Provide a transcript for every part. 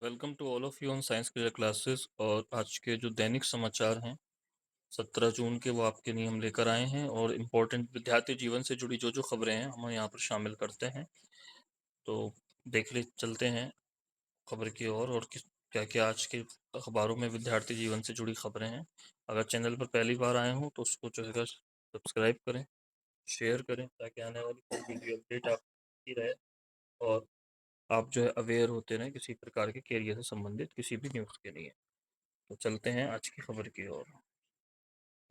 Welcome to all of you on science career classes. और आज के जो दैनिक समाचार हैं 17 जून के, वो आपके लिए हम लेकर आए हैं। और इम्पोर्टेंट विद्यार्थी जीवन से जुड़ी जो जो खबरें हैं हम यहाँ पर शामिल करते हैं। तो देख ले चलते हैं खबर की ओर और किस क्या क्या आज के अखबारों में विद्यार्थी जीवन से जुड़ी खबरें हैं। अगर चैनल पर पहली बार आए हों तो उसको जो है सब्सक्राइब करें, शेयर करें, ताकि आने वाली कोई वीडियो अपडेट आपकी रहे और आप जो है अवेयर होते रहें किसी प्रकार के कैरियर से संबंधित किसी भी न्यूज़ के लिए। तो चलते हैं आज की खबर की ओर।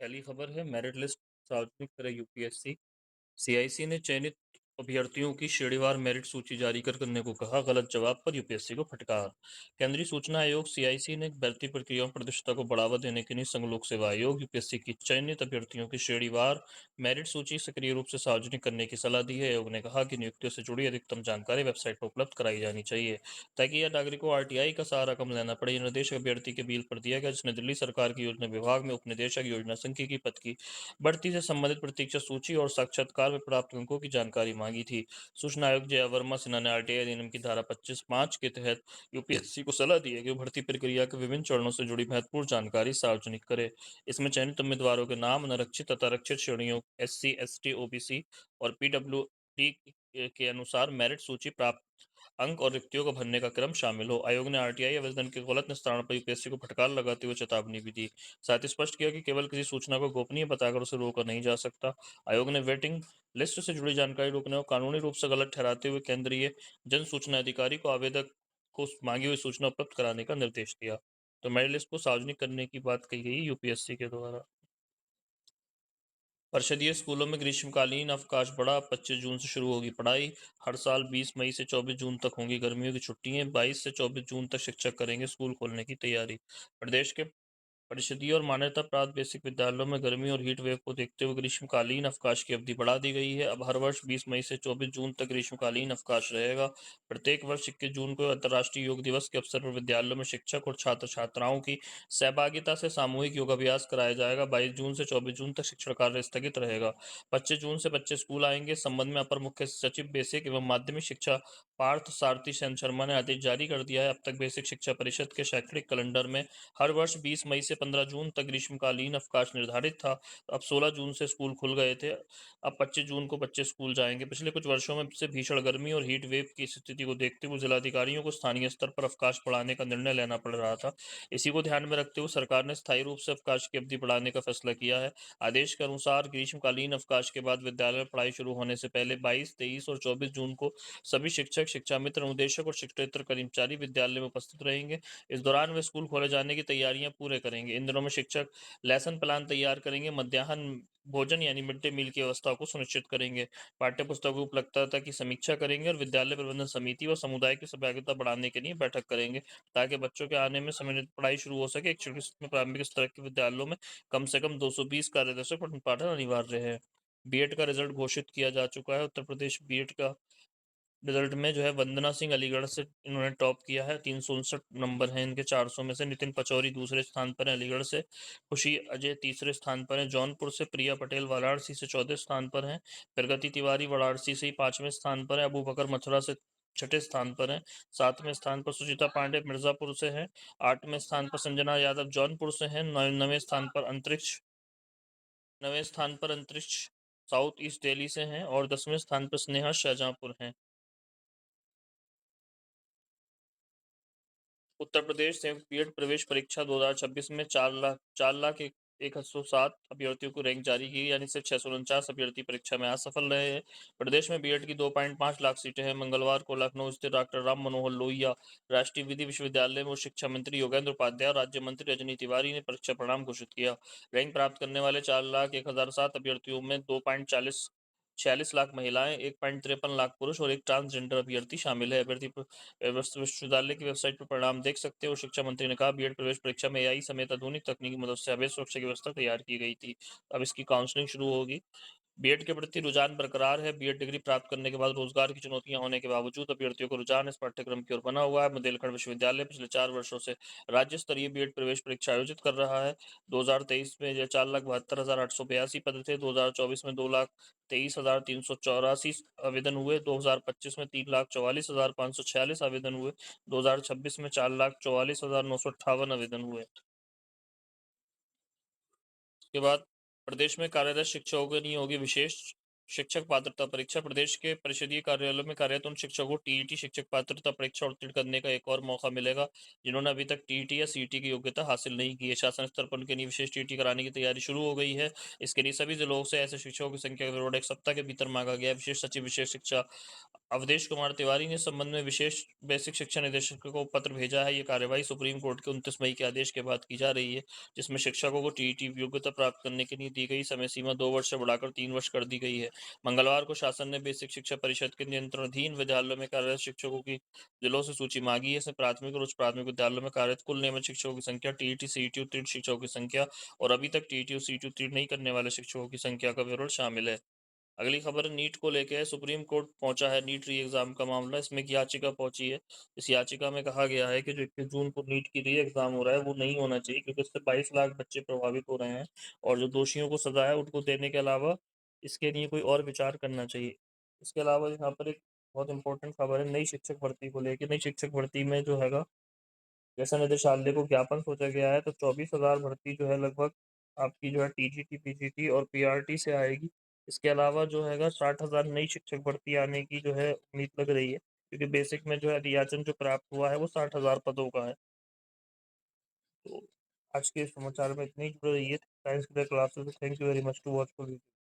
पहली खबर है, मेरिट लिस्ट सार्वजनिक करे यूपीएससी। सीआईसी ने चयनित अभ्यर्थियों की श्रेणीवार मेरिट सूची जारी करने को कहा, गलत जवाब पर यूपीएससी को फटकार। केंद्रीय सूचना आयोग सीआईसी ने भर्ती प्रक्रिया में पारदर्शिता को बढ़ावा देने के लिए संघ लोक सेवा आयोग यूपीएससी की चयनित अभ्यर्थियों की श्रेणीवार मेरिट सूची सक्रिय रूप से सार्वजनिक करने की सलाह दी है। आयोग ने कहा कि नियुक्तियों से जुड़ी अधिकतम जानकारी वेबसाइट पर उपलब्ध कराई जानी चाहिए, ताकि यह नागरिकों को आरटीआई का सहारा कम लेना पड़े। यह निर्देश अभ्यर्थी के बिल पर दिया गया, जिसने दिल्ली सरकार की योजना विभाग में उपनिदेशक योजना संख्यिकी पद की बढ़ती से संबंधित प्रतीक्षा सूची और साक्षात्कार में प्राप्त अंकों की जानकारी मांगी थी। सूचना आयुक्त जया वर्मा सिन्हा ने आरटीआई अधिनियम की धारा 25(5) के तहत यूपीएससी को सलाह दी है कि वो भर्ती प्रक्रिया के विभिन्न चरणों से जुड़ी महत्वपूर्ण जानकारी सार्वजनिक करे। इसमें चयनित उम्मीदवारों के नाम, अनारक्षित तथा आरक्षित श्रेणियों एससी, एसटी, ओबीसी और पीडब्ल्यूडी के अनुसार मेरिट सूची प्राप्त अंक और रिक्तियों को भरने का क्रम शामिल हो। आयोग ने आरटीआई आवेदन के गलत निस्तारण पर यूपीएससी को फटकार लगाते हुए चेतावनी भी दी। साथ ही स्पष्ट किया कि केवल किसी सूचना को गोपनीय बताकर उसे रोका नहीं जा सकता। आयोग ने वेटिंग लिस्ट से जुड़ी जानकारी रोकने और कानूनी रूप से गलत ठहराते हुए केंद्रीय जन सूचना अधिकारी को आवेदक को मांगी हुई सूचना उपलब्ध कराने का निर्देश दिया। तो मेरिट लिस्ट को सार्वजनिक करने की बात कही गई यूपीएससी के द्वारा। परिषदीय स्कूलों में ग्रीष्मकालीन अवकाश बढ़ा, 25 जून से शुरू होगी पढ़ाई। हर साल 20 मई से 24 जून तक होंगी गर्मियों की छुट्टियां। 22 से 24 जून तक शिक्षक करेंगे स्कूल खोलने की तैयारी। प्रदेश के परिषदीय और मान्यता प्राप्त बेसिक विद्यालयों में गर्मी और हीट वेव को देखते हुए ग्रीष्मकालीन अवकाश की अवधि बढ़ा दी गई है। अब हर वर्ष 20 मई से 24 जून तक ग्रीष्मकालीन अवकाश रहेगा। प्रत्येक वर्ष 21 जून को अंतर्राष्ट्रीय योग दिवस के अवसर पर विद्यालयों में शिक्षक और छात्र छात्राओं की सहभागिता से सामूहिक योगाभ्यास कराया जाएगा। 22 जून से 24 जून तक शिक्षण कार्य स्थगित रहेगा। 25 जून से बच्चे स्कूल आएंगे। इस संबंध में अपर मुख्य सचिव बेसिक एवं माध्यमिक शिक्षा पार्थ सारथी सेन शर्मा ने आदेश जारी कर दिया है। अब तक बेसिक शिक्षा परिषद के शैक्षणिक कैलेंडर में हर वर्ष 20 मई से 15 जून तक ग्रीष्मकालीन अवकाश निर्धारित था। अब 16 जून से स्कूल खुल गए थे। अब 25 जून को बच्चे स्कूल जाएंगे। पिछले कुछ वर्षों में से भीषण गर्मी और हीट वेव की स्थिति को देखते हुए जिलाधिकारियों को स्थानीय स्तर पर अवकाश बढ़ाने का निर्णय लेना पड़ रहा था। इसी को ध्यान में रखते हुए सरकार ने स्थायी रूप से अवकाश की अवधि बढ़ाने का फैसला किया है। आदेश के अनुसार ग्रीष्मकालीन अवकाश के बाद विद्यालय में पढ़ाई शुरू होने से पहले 22, 23 और 24 जून को सभी शिक्षक, शिक्षा मित्र, अनुदेशक और शिक्षकेतर कर्मचारी विद्यालय में उपस्थित रहेंगे। इस दौरान वे स्कूल खोले जाने की तैयारियां पूरे करेंगे। इन दिनों में शिक्षक लेसन प्लान तैयार करेंगे, मध्याह्न भोजन यानी मिड डे मील की व्यवस्था को सुनिश्चित करेंगे, पाठ्य पुस्तकों की उपलब्धता की समीक्षा करेंगे और विद्यालय प्रबंधन समिति व समुदाय की सहभागिता बढ़ाने के लिए बैठक करेंगे, ताकि बच्चों के आने में समय पढ़ाई शुरू हो सके। एक में प्रारंभिक स्तर के विद्यालयों में कम से कम 220 कार्यदर्शक पठन पाठन अनिवार्य है। बीएड का रिजल्ट घोषित किया जा चुका है। उत्तर प्रदेश बीएड का रिजल्ट में जो है वंदना सिंह अलीगढ़ से इन्होंने टॉप किया है। 359 नंबर हैं इनके 400 में से। नितिन पचौरी दूसरे स्थान पर हैं अलीगढ़ से। खुशी अजय तीसरे स्थान पर हैं जौनपुर से। प्रिया पटेल वाराणसी से चौथे स्थान पर हैं। प्रगति तिवारी वाराणसी से ही 5वें स्थान पर है। अबू बकर मथुरा से 6ठे स्थान पर हैं। 7वें स्थान पर सुचिता पांडे मिर्जापुर से हैं। 8वें स्थान पर संजना यादव जौनपुर से हैं। 9वें स्थान पर अंतरिक्ष साउथ ईस्ट दिल्ली से हैं और 10वें स्थान पर स्नेहा शाहजहांपुर हैं। उत्तर प्रदेश संयुक्त बीएड प्रवेश परीक्षा 2026 में 4,01,107 अभ्यर्थियों को रैंक जारी की, यानी सिर्फ 649 अभ्यर्थी परीक्षा में असफल रहे हैं। प्रदेश में बीएड की 2.5 लाख सीटें हैं। मंगलवार को लखनऊ स्थित डॉक्टर राम मनोहर लोहिया राष्ट्रीय विधि विश्वविद्यालय में शिक्षा मंत्री योगेंद्र उपाध्याय और राज्य मंत्री रजनी तिवारी ने परीक्षा परिणाम घोषित किया। रैंक प्राप्त करने वाले 4,01,007 अभ्यर्थियों में 2.46 लाख महिलाएं, 1.53 लाख पुरुष और एक ट्रांसजेंडर अभ्यर्थी शामिल है। अभ्यर्थी विश्वविद्यालय की वेबसाइट पर परिणाम देख सकते हो। शिक्षा मंत्री ने कहा, बीएड प्रवेश परीक्षा में एआई समेत आधुनिक तकनीकी मदद से अभ्यस्त सुरक्षा की व्यवस्था तैयार की गई थी। अब इसकी काउंसलिंग शुरू होगी। बीएड के प्रति रुझान बरकरार है। बीएड डिग्री प्राप्त करने के बाद रोजगार की चुनौतियां होने के बावजूद अभ्यर्थियों को रुझान इस पाठ्यक्रम की ओर बना हुआ है। बुंदेलखंड विश्वविद्यालय पिछले 4 वर्षों से राज्य स्तरीय बीएड प्रवेश परीक्षा आयोजित कर रहा है। 2023 में यह 4,72,882 पद थे। 2024 में 2,23,384 आवेदन हुए। 2025 में 3,44,546 आवेदन हुए। 2026 में 4,44,958 आवेदन हुए। उसके बाद प्रदेश में कार्यरत शिक्षकों के लिए होगी विशेष शिक्षक पात्रता परीक्षा। प्रदेश के परिषदीय कार्यालयों में कार्यरत उन शिक्षकों को टीईटी शिक्षक पात्रता परीक्षा उत्तीर्ण करने का एक और मौका मिलेगा जिन्होंने अभी तक टीईटी या सीईटी की योग्यता हासिल नहीं की है। शासन स्तर पर उनके लिए विशेष टीईटी कराने की तैयारी शुरू हो गई है। इसके लिए सभी जिलों से ऐसे शिक्षकों की संख्या का विवरण एक सप्ताह के भीतर मांगा गया है। विशेष सचिव विशेष शिक्षा अवधेश कुमार तिवारी ने इस संबंध में विशेष बेसिक शिक्षा निदेशक को पत्र भेजा है। ये कार्यवाही सुप्रीम कोर्ट के 29 मई के आदेश के बाद की जा रही है, जिसमें शिक्षकों को टीईटी योग्यता प्राप्त करने के लिए दी गई समय सीमा 2 वर्ष से बढ़ाकर 3 वर्ष कर दी गई है। मंगलवार को शासन ने बेसिक शिक्षा परिषद के नियंत्रणाधीन विद्यालयों में कार्यरत शिक्षकों की जिलों से सूची मांगी है। इसमें प्राथमिक और उच्च प्राथमिक विद्यालयों में कार्यरत कुल नियमित शिक्षकों की संख्या, टीईटी सीईटी उत्तीर्ण शिक्षकों की संख्या और अभी तक टीईटी और सीईटी उत्तीर्ण नहीं करने वाले शिक्षकों की संख्या का विवरण शामिल है। अगली खबर नीट को लेके है। सुप्रीम कोर्ट पहुंचा है नीट री एग्जाम का मामला। इसमें एक याचिका पहुंची है। इस याचिका में कहा गया है कि जो 21 जून को नीट की री एग्जाम हो रहा है वो नहीं होना चाहिए, क्योंकि इससे 22 लाख बच्चे प्रभावित हो रहे हैं और जो दोषियों को सजा है उनको देने के अलावा इसके लिए कोई और विचार करना चाहिए। इसके अलावा यहाँ पर एक बहुत इंपॉर्टेंट खबर है नई शिक्षक भर्ती को लेकर। नई शिक्षक भर्ती में जो है जैसा निदेशालय को ज्ञापन सोचा गया है, तो 24,000 भर्ती जो है लगभग आपकी जो है टीजीटी, पीजीटी और पीआरटी से आएगी। इसके अलावा जो है 60,000 नई शिक्षक भर्ती आने की जो है उम्मीद लग रही है, क्योंकि बेसिक में जो है रियाचन जो प्राप्त हुआ है वो 60,000 पदों का है। तो आज के समाचार में इतनी ही जुड़ रही है। Thanks for the classes, thank you very much to watch for